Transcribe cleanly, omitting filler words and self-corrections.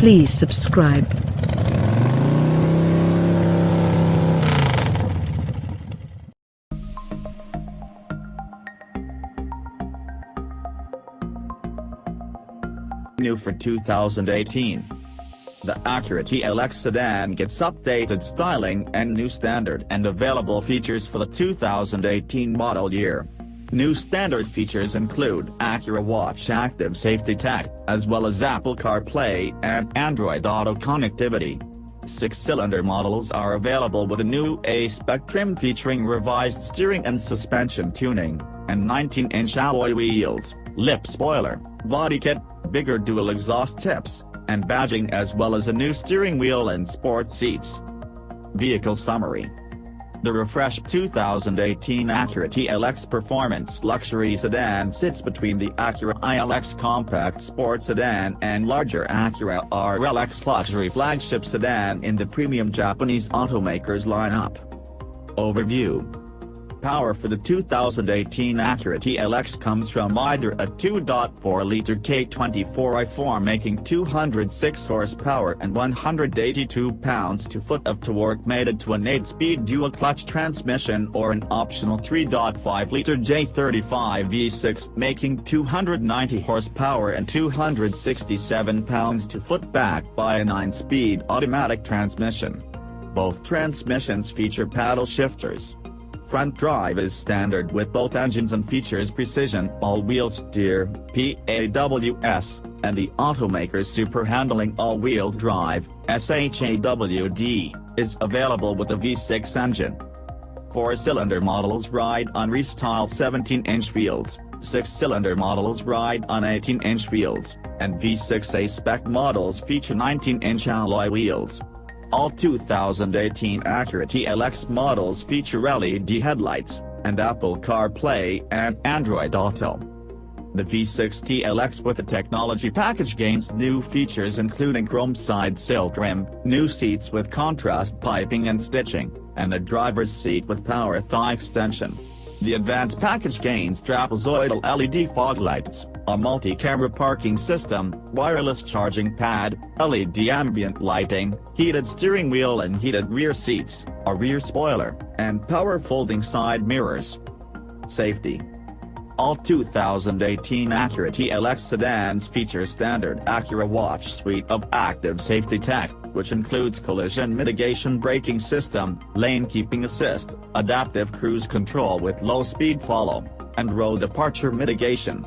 Please subscribe. New for 2018. The Acura TLX sedan gets updated styling and new standard and available features for the 2018 model year. New standard features include Acura Watch Active Safety Tech, as well as Apple CarPlay and Android Auto connectivity. 6-cylinder models are available with a new A-Spec trim featuring revised steering and suspension tuning, and 19-inch alloy wheels, lip spoiler, body kit, bigger dual exhaust tips, and badging, as well as a new steering wheel and sports seats. Vehicle summary. The refreshed 2018 Acura TLX Performance Luxury Sedan sits between the Acura ILX Compact Sport Sedan and larger Acura RLX Luxury Flagship Sedan in the premium Japanese automakers lineup. Overview. Power for the 2018 Acura TLX comes from either a 2.4-liter K24 I-4 making 206 horsepower and 182 pounds-to-foot of torque mated to an 8-speed dual-clutch transmission, or an optional 3.5-liter J35 V-6 making 290 horsepower and 267 pounds-to-foot, backed by a 9-speed automatic transmission. Both transmissions feature paddle shifters. Front drive is standard with both engines and features precision all-wheel steer, P-AWS, and the automaker's super handling all-wheel drive, SH-AWD, is available with the V6 engine. 4-cylinder models ride on restyled 17-inch wheels, 6-cylinder models ride on 18-inch wheels, and V6 A-Spec models feature 19-inch alloy wheels. All 2018 Acura TLX models feature LED headlights, and Apple CarPlay and Android Auto. The V6 TLX with the technology package gains new features including chrome side sill trim, new seats with contrast piping and stitching, and a driver's seat with power thigh extension. The advanced package gains trapezoidal LED foglights, a multi-camera parking system, wireless charging pad, LED ambient lighting, heated steering wheel and heated rear seats, a rear spoiler, and power folding side mirrors. Safety. All 2018 Acura TLX sedans feature standard Acura Watch suite of active safety tech, which includes collision mitigation braking system, lane keeping assist, adaptive cruise control with low speed follow, and road departure mitigation.